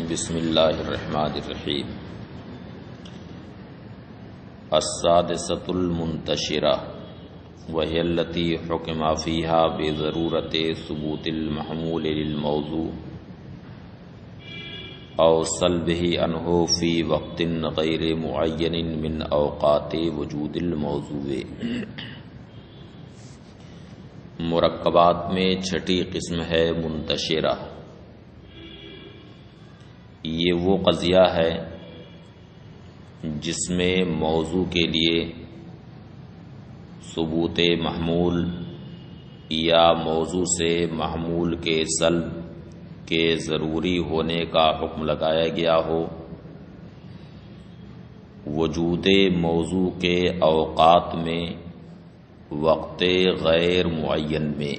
بسم اللہ الرحمن الرحیم۔ السادسۃ المنتشرہ وہی التی حکم فیہا بضرورت ثبوت المحمول للموضوع او سلبہ عنہ فی وقت غیر معین من اوقات وجود الموضوع۔ مرکبات میں چھٹی قسم ہے منتشرہ۔ یہ وہ قضیہ ہے جس میں موضوع کے لیے ثبوت محمول یا موضوع سے محمول کے سلب کے ضروری ہونے کا حکم لگایا گیا ہو، وجود موضوع کے اوقات میں وقت غیر معین میں،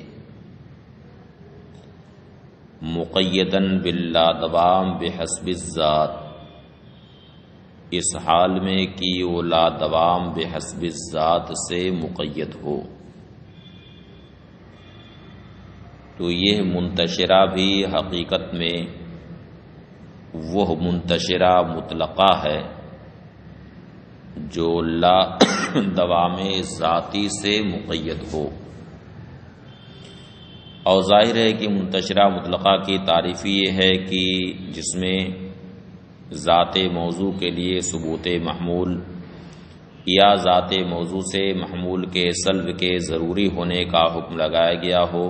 مقیداً باللادوام بحسب الذات، اس حال میں کہ وہ لادوام بحسب الذات سے مقید ہو۔ تو یہ منتشرہ بھی حقیقت میں وہ منتشرہ مطلقہ ہے جو لا دوام ذاتی سے مقید ہو۔ اور ظاہر ہے کہ منتشرہ مطلقہ کی تعریف یہ ہے کہ جس میں ذات موضوع کے لیے ثبوت محمول یا ذات موضوع سے محمول کے سلب کے ضروری ہونے کا حکم لگایا گیا ہو،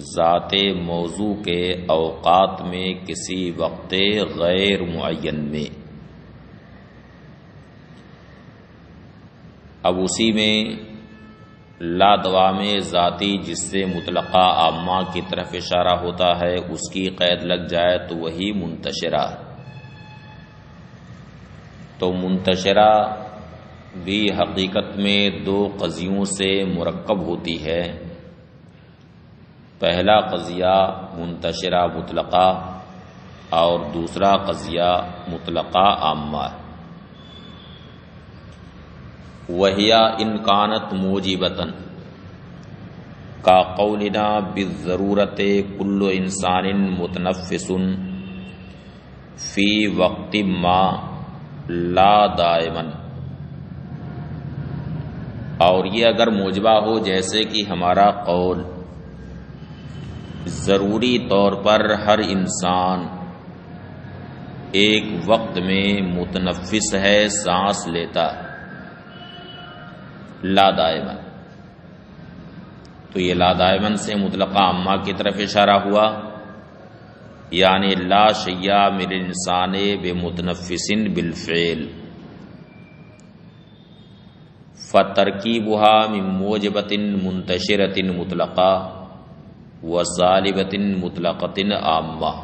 ذات موضوع کے اوقات میں کسی وقت غیر معین میں۔ اب اسی میں لادوام ذاتی جس سے مطلقہ عامہ کی طرف اشارہ ہوتا ہے، اس کی قید لگ جائے تو وہی منتشرہ۔ تو منتشرہ بھی حقیقت میں دو قضیوں سے مرکب ہوتی ہے۔ پہلا قضیہ منتشرہ مطلقہ اور دوسرا قضیہ مطلقہ عامہ۔ وَهِيَ إِنْ كَانَتْ مُوجِبَةً كَقَوْلِنَا بِالضَّرُورَةِ كُلُّ إِنسَانٍ مُتَنَفِّسٌ فِي وَقْتٍ مَّا لَا دَائِمًا۔ اور یہ اگر موجبہ ہو جیسے کہ ہمارا قول، ضروری طور پر ہر انسان ایک وقت میں متنفس ہے، سانس لیتا ہے، لا دائمن۔ تو یہ لا دائمن سے مطلقہ عامہ کی طرف اشارہ ہوا، یعنی لا شیء من الانسان بمتنفس بالفعل، فترکیبها من موجبۃ منتشرۃ مطلقہ وسالبۃ مطلقۃ عامہ۔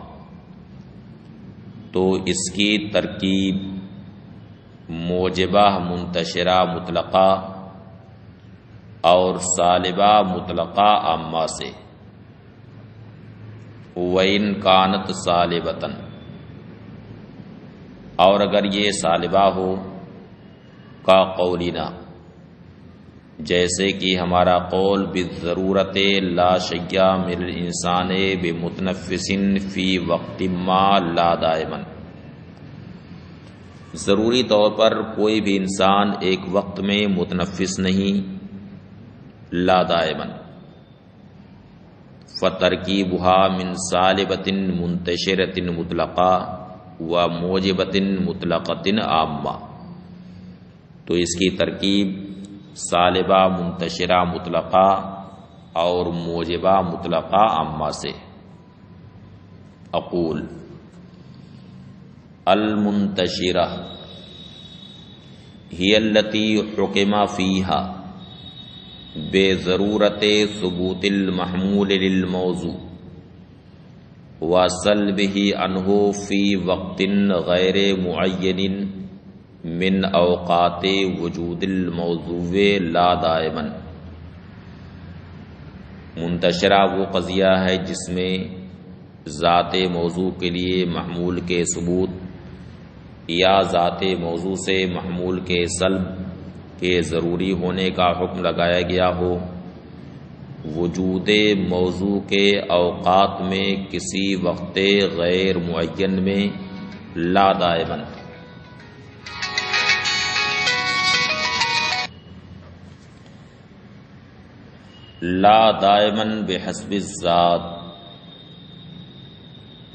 تو اس کی ترکیب موجبہ منتشرہ مطلقہ اور سالبہ مطلقہ عامہ سے، وَإِنْ كَانَتْ سَالِبَةً، اور اگر یہ سالبہ ہو، کا قولنا، جیسے کہ ہمارا قول بالضرورت لا شیء من الانسان بمتنفس فی وقت ما لا دائمن، ضروری طور پر کوئی بھی انسان ایک وقت میں متنفس نہیں، لا دائمن، فترکیبها من سالبۃ منتشرۃ مطلقہ و موجبۃ مطلقۃ عامہ۔ تو اس کی ترکیب سالبہ منتشرہ مطلقہ اور موجبہ مطلقہ عامہ سے۔ اقول المنتشرہ ہی التی حکم فیہا بضرورت ثبوت المحمول للموضوع وسلبہ عنہ فی وقت غیر معین من اوقات وجود الموضوع لا دائمن۔ منتشرہ وہ قضیہ ہے جس میں ذات موضوع کے لیے محمول کے ثبوت یا ذات موضوع سے محمول کے سلب کے ضروری ہونے کا حکم لگایا گیا ہو، وجود موضوع کے اوقات میں کسی وقت غیر معین میں لا دائماً، لا دائماً بحسب الذات،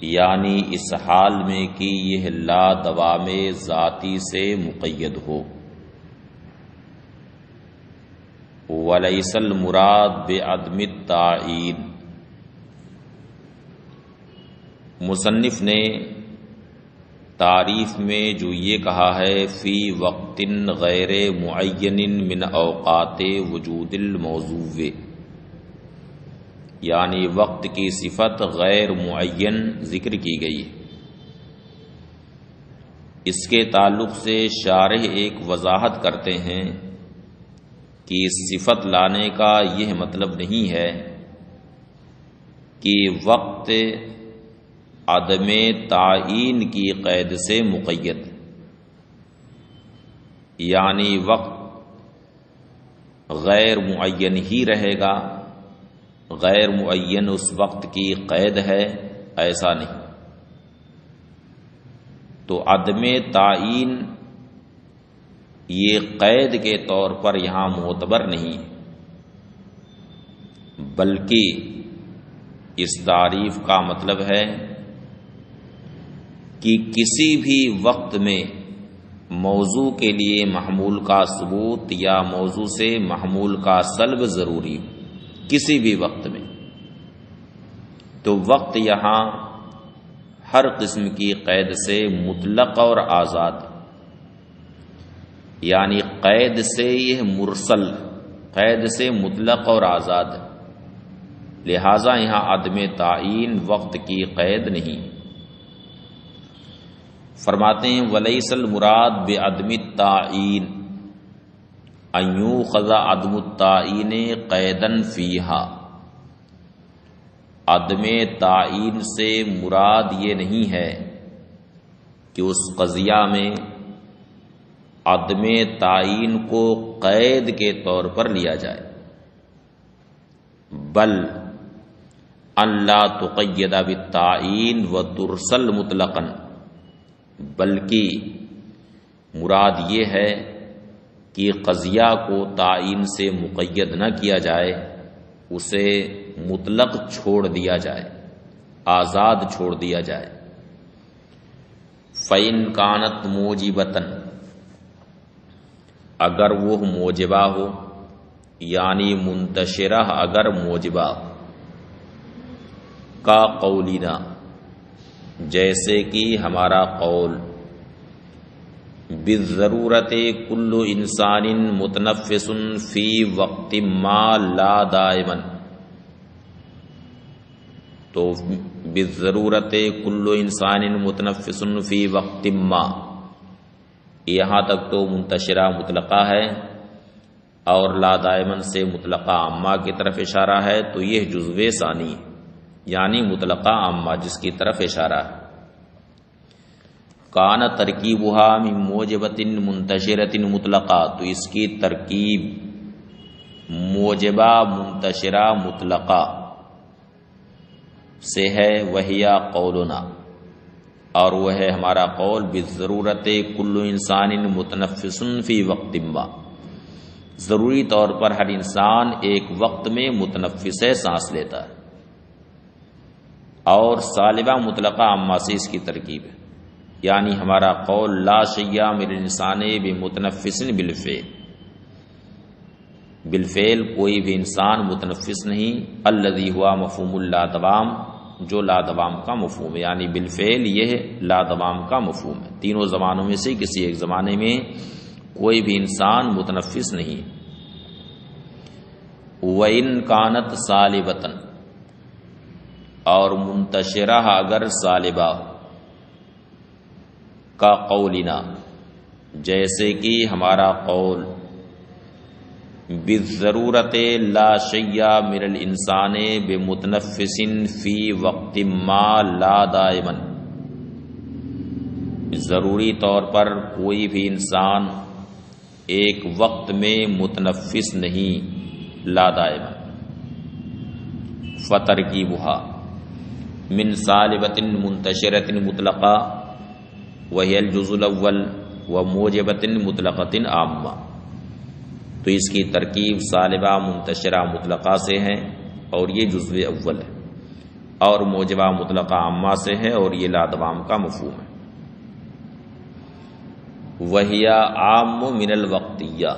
یعنی اس حال میں کہ یہ لا دوام ذاتی سے مقید ہو۔ وَلَيْسَ الْمُرَادُ بِعَدْمِ التَّعْیِینِ، مصنف نے تعریف میں جو یہ کہا ہے فی وقت غیر معین من اوقات وجود الموضوع، یعنی وقت کی صفت غیر معین ذکر کی گئی۔ اس کے تعلق سے شارح ایک وضاحت کرتے ہیں کہ صفت لانے کا یہ مطلب نہیں ہے کہ وقت عدم تعین کی قید سے مقید، یعنی وقت غیر معین ہی رہے گا، غیر معین اس وقت کی قید ہے، ایسا نہیں۔ تو عدم تعین یہ قید کے طور پر یہاں معتبر نہیں، بلکہ اس تعریف کا مطلب ہے کہ کسی بھی وقت میں موضوع کے لیے محمول کا ثبوت یا موضوع سے محمول کا سلب ضروری، کسی بھی وقت میں۔ تو وقت یہاں ہر قسم کی قید سے مطلق اور آزاد، یعنی قید سے یہ مرسل، قید سے مطلق اور آزاد، لہذا یہاں عدم تعین وقت کی قید نہیں۔ فرماتے ہیں وَلَيْسَ الْمُرَادُ بِعَدْمِ التَّعْیِینِ أَن يُؤْخَذَ عَدْمُ التَّعْیِینِ قَیْدًا فِیہا، عدم تعین سے مراد یہ نہیں ہے کہ اس قضیہ میں عدم تعین کو قید کے طور پر لیا جائے، بل ان لا تقید بالتعین وترسل مطلقا، بلکہ مراد یہ ہے کہ قضیہ کو تعین سے مقید نہ کیا جائے، اسے مطلق چھوڑ دیا جائے، آزاد چھوڑ دیا جائے۔ فَإِن كَانَتْ مُوجِبَةً، اگر وہ موجبہ ہو، یعنی منتشرہ اگر موجبہ کا قولینا، جیسے کہ ہمارا قول بالضرورت کل انسان متنفس فی وقت ما لا دائما، تو بالضرورت کل انسان متنفس فی وقت ما، یہاں تک تو منتشرہ مطلقہ ہے اور لا دائمن سے مطلقہ عامہ کی طرف اشارہ ہے، تو یہ جزو ثانی یعنی مطلقہ عامہ جس کی طرف اشارہ ہے۔ کان ترکیبها من موجبۃ منتشرۃ مطلقہ، تو اس کی ترکیب موجبہ منتشرہ مطلقہ سے ہے، وہیا قولنا، اور وہ ہے ہمارا قول بالضرورت کل انسان متنفس فی وقت ما، ضروری طور پر ہر انسان ایک وقت میں متنفس ہے، سانس لیتا ہے، اور سالبہ مطلقہ عامہ سے اس کی ترکیب ہے، یعنی ہمارا قول لا شیء من الانسان بمتنفس بالفعل، بالفعل کوئی بھی انسان متنفس نہیں، الذی ہوا مفہوم اللادوام، جو لادوام کا مفہوم ہے، یعنی بالفعل یہ لادوام کا مفہوم ہے، تینوں زمانوں میں سے کسی ایک زمانے میں کوئی بھی انسان متنفس نہیں۔ وَإِن كَانَتْ سَالِبَةً، اور منتشرہ اگر سالبہ کا قولنا، جیسے کہ ہمارا قول بالضرورت لا شیء من الانسان بمتنفس فی وقت ما لا دائما، ضروری طور پر کوئی بھی انسان ایک وقت میں متنفس نہیں، لا دائما، فترکیبھا من سالبۃ منتشرۃ مطلقہ وہی الجزء الاول وموجبۃ مطلقۃ عامہ، تو اس کی ترکیب سالبہ منتشرہ مطلقہ سے ہے اور یہ جزء اول ہے، اور موجبہ مطلقہ عامہ سے ہے اور یہ لادوام کا مفہوم ہے۔ وہی عام من الوقتیہ،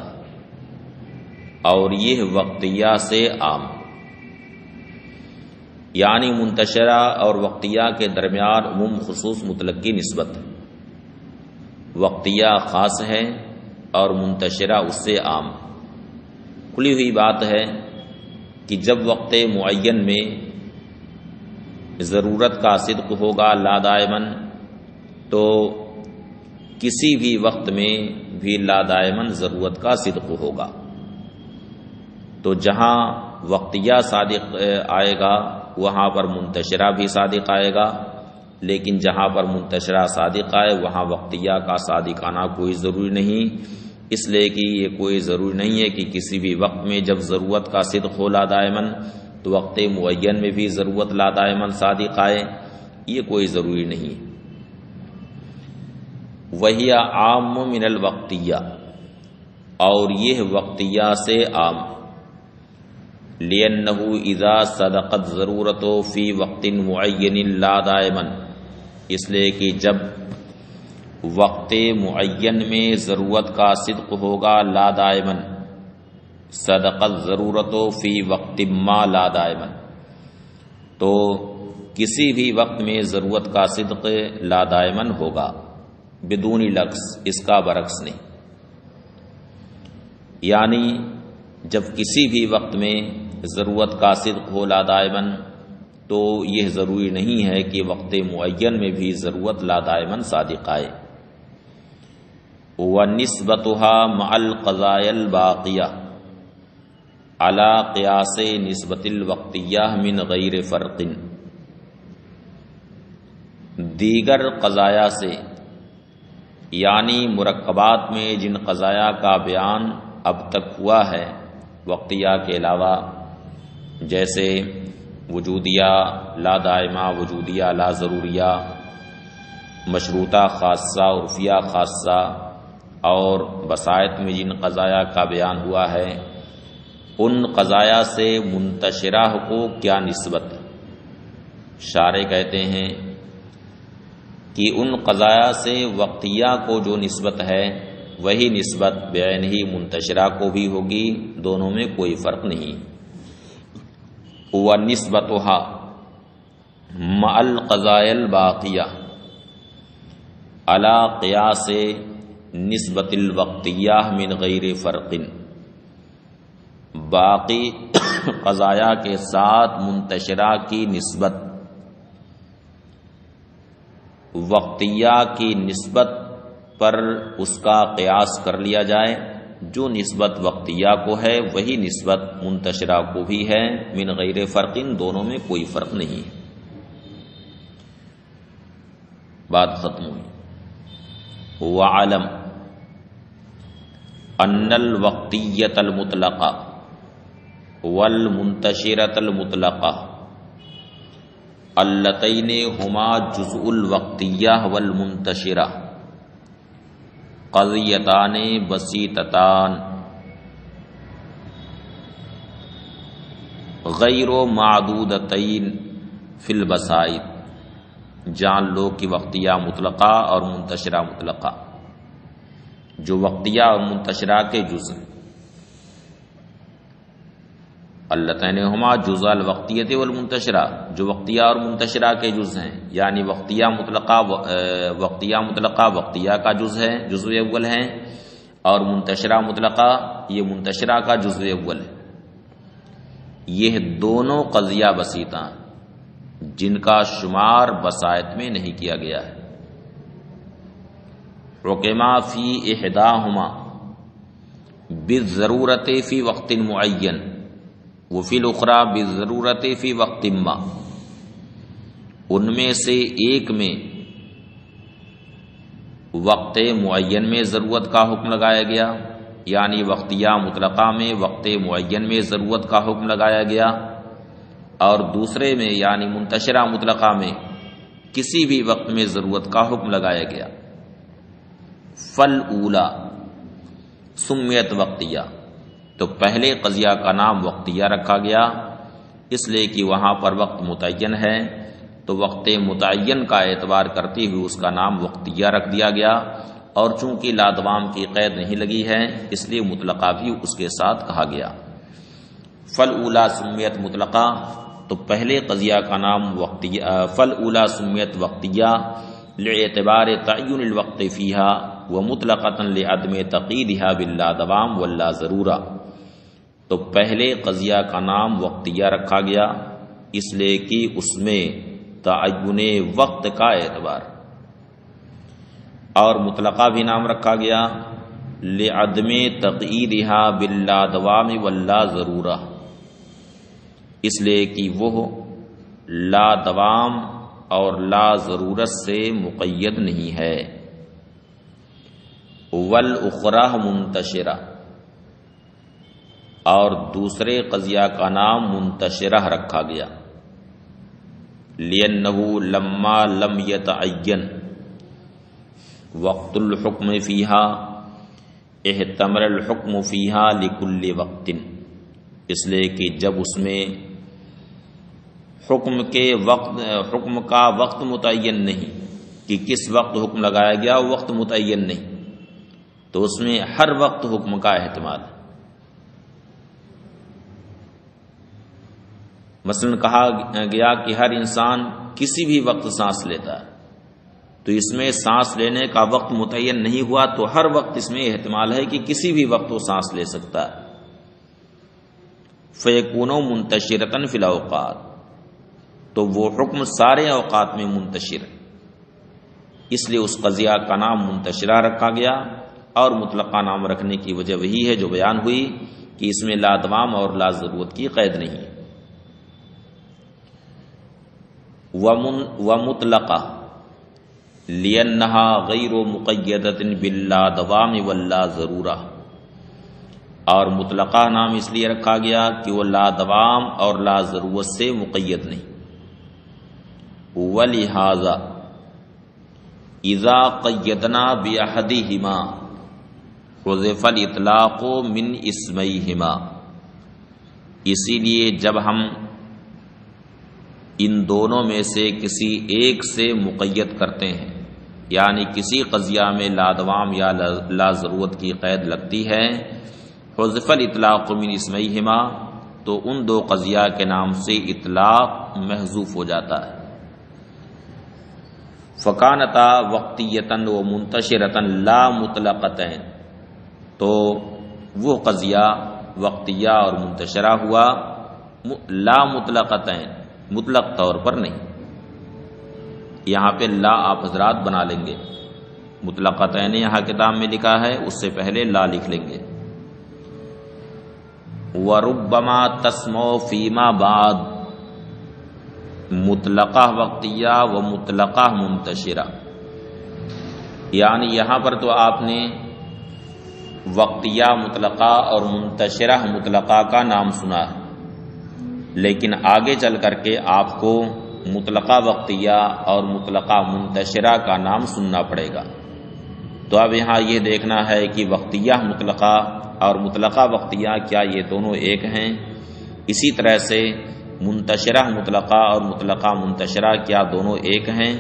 اور یہ وقتیہ سے عام، یعنی منتشرہ اور وقتیہ کے درمیان عموم خصوص مطلق کی نسبت ہے۔ وقتیہ خاص ہے اور منتشرہ اس سے عام۔ کھلی ہوئی بات ہے کہ جب وقت معین میں ضرورت کا صدق ہوگا لا دائماً، تو کسی بھی وقت میں بھی لا دائماً ضرورت کا صدق ہوگا۔ تو جہاں وقتیہ صادق آئے گا وہاں پر منتشرہ بھی صادق آئے گا، لیکن جہاں پر منتشرہ صادق آئے وہاں وقتیہ کا صادق آنا کوئی ضروری نہیں، اس لیے کہ یہ کوئی ضروری نہیں ہے کہ کسی بھی وقت میں جب ضرورت کا صدق ہو لا دائماً تو وقت معین میں بھی ضرورت لا دائماً صادق آئے، یہ کوئی ضروری نہیں۔ وہی عام من الوقتیہ، اور یہ وقتیہ سے عام، لِأَنَّهُ اِذَا صَدَقَتْ ضَرُورَتُ فِي وَقْتٍ مُعَيَّنٍ لَا دَائِمًا، اس لیے کہ جب وقت معین میں ضرورت کا صدق ہوگا لا دائماً، صدقت ضرورت فی وقت ما لا دائماً، تو کسی بھی وقت میں ضرورت کا صدق لا دائماً ہوگا بدون لفظ، اس کا برعکس نہیں۔ یعنی جب کسی بھی وقت میں ضرورت کا صدق ہو لا دائماً تو یہ ضروری نہیں ہے کہ وقت معین میں بھی ضرورت لا دائماً صادق آئے۔ وَنِسْبَتُهَا مَعَ الْقَضَايَا الْبَاقِيَةِ عَلَى قِيَاسِ نِسْبَةِ الْوَقْتِيَّةِ مِنْ غَيْرِ فَرْقٍ، دیگر قضایا سے، یعنی مرکبات میں جن قضایا کا بیان اب تک ہوا ہے وقتیہ کے علاوہ، جیسے وجودیہ لا دائمہ، وجودیہ لا ضروریہ، مشروطہ خاصہ، عرفیہ خاصہ، اور بسائط میں جن قضایا کا بیان ہوا ہے، ان قضایا سے منتشرہ کو کیا نسبت؟ شارح کہتے ہیں کہ ان قضایا سے وقتیہ کو جو نسبت ہے وہی نسبت بعین ہی منتشرہ کو بھی ہوگی، دونوں میں کوئی فرق نہیں۔ وَنِسْبَتُهَا مَعَ الْقَضَايَا الْبَاقِيَةِ عَلَى قِيَاسِ نِسْبَةِ الْوَقْتِيَّةِ مِنْ غَيْرِ فَرْقٍ، باقی قضایا کے ساتھ منتشرہ کی نسبت وقتیہ کی نسبت پر اس کا قیاس کر لیا جائے، جو نسبت وقتیہ کو ہے وہی نسبت منتشرہ کو بھی ہے، من غیر فرق، دونوں میں کوئی فرق نہیں۔ بات ختم ہوئی۔ وَعَلَمْ أَنَّ الْوَقْتِيَّةَ الْمُطْلَقَةَ وَالْمُنْتَشِرَةَ الْمُطْلَقَةَ اللَّتَيْنِ هُمَا جُزْءُ الْوَقْتِيَّةِ وَالْمُنْتَشِرَةِ قَضِيَّتَانِ بَسِيطَتَانِ غَيْرُ مَعْدُودَتَيْنِ فِي الْبَسَائِطِ، جان لو کہ وقتیہ مطلقہ اور منتشرہ مطلقہ جو وقتیہ اور منتشرہ کے جز ہیں، اللتین ہما جزء الوقتیۃ والمنتشرہ، جو وقتیہ اور منتشرہ کے جز ہیں، یعنی وقتیہ مطلقہ وقتیہ کا جز ہے، جزء اول ہیں، اور منتشرہ مطلقہ یہ منتشرہ کا جزء اول ہے۔ یہ دونوں قضیہ بسیطہ جن کا شمار بسائط میں نہیں کیا گیا ہے۔ رقما فی احداہما بالضرورت فی وقت معین وفی الاخری بالضرورت فی وقت ما، ان میں سے ایک میں وقت معین میں ضرورت کا حکم لگایا گیا، یعنی وقتیہ مطلقہ میں وقت معین میں ضرورت کا حکم لگایا گیا، اور دوسرے میں یعنی منتشرہ مطلقہ میں کسی بھی وقت میں ضرورت کا حکم لگایا گیا. فالأولی سمیت وقتیہ، تو پہلے قضیہ کا نام وقتیہ رکھا گیا اس لیے کہ وہاں پر وقت متعین ہے، تو وقت متعین کا اعتبار کرتے ہوئے اس کا نام وقتیہ رکھ دیا گیا. اور چونکہ لادوام کی قید نہیں لگی ہے اس لیے مطلقہ بھی اس کے ساتھ کہا گیا. فالأولی سمیت مطلقہ، تو پہلے قضیہ کا نام وقتیہ. فالأولی سمیت وقتیہ لاعتبار تعین الوقت فیہا ومطلقۃ لعدم تقییدہا باللادوام واللا ضرورہ، تو پہلے قضیہ کا نام وقتیہ رکھا گیا اس لیے کہ اس میں تعین وقت کا اعتبار، اور مطلقہ بھی نام رکھا گیا لعدم تقییدہا باللادوام واللا ضرورہ، اس لیے کہ وہ لا دوام اور لا ضرورت سے مقید نہیں ہے. والاخری منتشرہ، اور دوسرے قضیہ کا نام منتشرہ رکھا گیا لأنہ لما لم یتعین وقت الحکم فیہا احتمل الحکم فیہا لکل وقت، اس لیے کہ جب اس میں حکم کا وقت متعین نہیں کہ کس وقت حکم لگایا گیا وقت متعین نہیں، تو اس میں ہر وقت حکم کا احتمال ہے. مثلا کہا گیا کہ ہر انسان کسی بھی وقت سانس لیتا ہے، تو اس میں سانس لینے کا وقت متعین نہیں ہوا تو ہر وقت اس میں احتمال ہے کہ کسی بھی وقت وہ سانس لے سکتا ہے. فیکون منتشرۃ فی الاوقات، تو وہ حکم سارے اوقات میں منتشر ہے، اس لیے اس قضیہ کا نام منتشرہ رکھا گیا. اور مطلقہ نام رکھنے کی وجہ وہی ہے جو بیان ہوئی کہ اس میں لا دوام اور لا ضرورت کی قید نہیں ہے. ومطلقہ لأنہا غیر مقیدۃ باللا دوام واللا ضرورہ، اور مطلقہ نام اس لیے رکھا گیا کہ وہ لا دوام اور لا ضرورت سے مقید نہیں. ولہذا اذا قیدنا باحدہما حذف الاطلاق من اسمیہما، اسی لیے جب ہم ان دونوں میں سے کسی ایک سے مقید کرتے ہیں، یعنی کسی قضیہ میں لا دوام یا لا ضرورت کی قید لگتی ہے، حذف الاطلاق من اسمیہما، تو ان دو قضیہ کے نام سے اطلاق محذوف ہو جاتا ہے. فکانتا وقتیۃ و منتشرۃ لا مطلقتین، تو وہ قضیہ وقتیہ اور منتشرہ ہوا لا مطلقتین، مطلق طور پر نہیں. یہاں پہ لا آپ حضرات بنا لیں گے، مطلقتین یہاں کتاب میں لکھا ہے اس سے پہلے لا لکھ لیں گے. وربما تسمع فیما بعد مطلقہ وقتیہ و مطلقہ منتشرہ، یعنی یہاں پر تو آپ نے وقتیہ مطلقہ اور منتشرہ مطلقہ کا نام سنا ہے، لیکن آگے چل کر کے آپ کو مطلقہ وقتیہ اور مطلقہ منتشرہ کا نام سننا پڑے گا. تو اب یہاں یہ دیکھنا ہے کہ وقتیہ مطلقہ اور مطلقہ وقتیہ کیا یہ دونوں ایک ہیں، اسی طرح سے منتشرہ مطلقہ اور مطلقہ منتشرہ کیا دونوں ایک ہیں.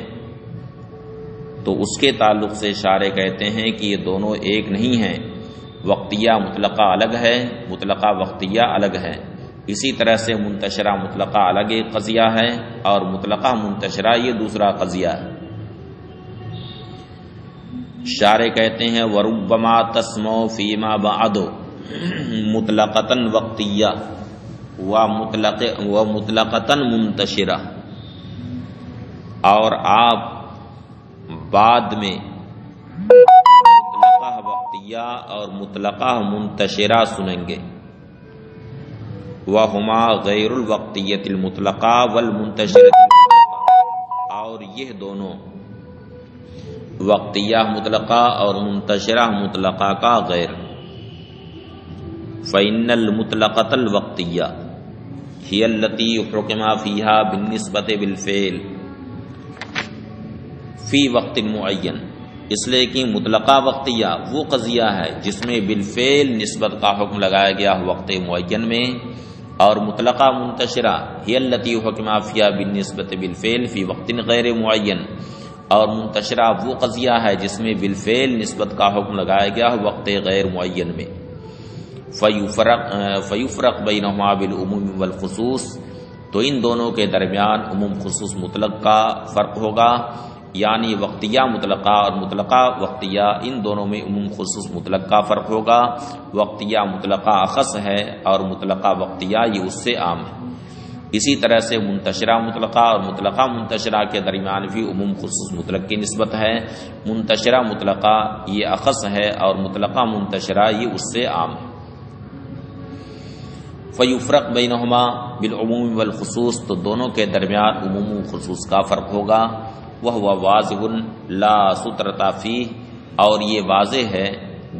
تو اس کے تعلق سے شارح کہتے ہیں کہ یہ دونوں ایک نہیں ہیں، وقتیہ مطلقہ الگ ہے، مطلقہ وقتیہ الگ ہے. اسی طرح سے منتشرہ مطلقہ الگ ایک قضیہ ہے اور مطلقہ منتشرہ یہ دوسرا قضیہ ہے. شارح کہتے ہیں وربما تسمع فیما بعد مطلقۃ وقتیہ و مطلقۃ منتشرہ، اور آپ بعد میں مطلقہ وقتیہ اور مطلقہ منتشرہ سنیں گے. وہما غیر الوقتیۃ المطلقہ والمنتشرۃ المطلقہ، اور یہ دونوں وقتیہ مطلقہ اور منتشرہ مطلقہ کا غیر. فإن المطلقۃ الوقتیہ، ہی التی حکم فیہا بالنسبت بالفعل فی وقت معین، اس لیے کہ مطلقہ وقتیہ وہ قضیہ ہے جس میں بالفعل نسبت کا حکم لگایا گیا وقت معین میں، اور مطلقہ منتشرہ ہی التی حکم فیہا بالنسبت بالفعل فی وقت غیر معین، اور منتشرہ وہ قضیہ ہے جس میں بالفعل نسبت کا حکم لگایا گیا وقت غیر معین میں۔ فیفرق بینہما بالعموم والخصوص، تو ان دونوں کے درمیان عموم خصوص مطلق کا فرق ہوگا، یعنی وقتیہ مطلقہ اور مطلقہ وقتیہ ان دونوں میں عموم خصوص مطلق کا فرق ہوگا۔ وقتیہ مطلقہ اخص ہے اور مطلقہ وقتیہ یہ اس سے عام ہے۔ اسی طرح سے منتشرہ مطلقہ اور مطلقہ منتشرہ کے درمیان بھی عموم خصوص مطلق کی نسبت ہے، منتشرہ مطلقہ یہ اخص ہے اور مطلقہ منتشرہ یہ اس سے عام ہے۔ فیفرق بینہما بالعموم والخصوص، تو دونوں کے درمیان عموم و خصوص کا فرق ہوگا، وہو واضح لا سترۃ فیہ، اور یہ واضح ہے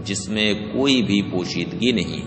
جس میں کوئی بھی پوشیدگی نہیں۔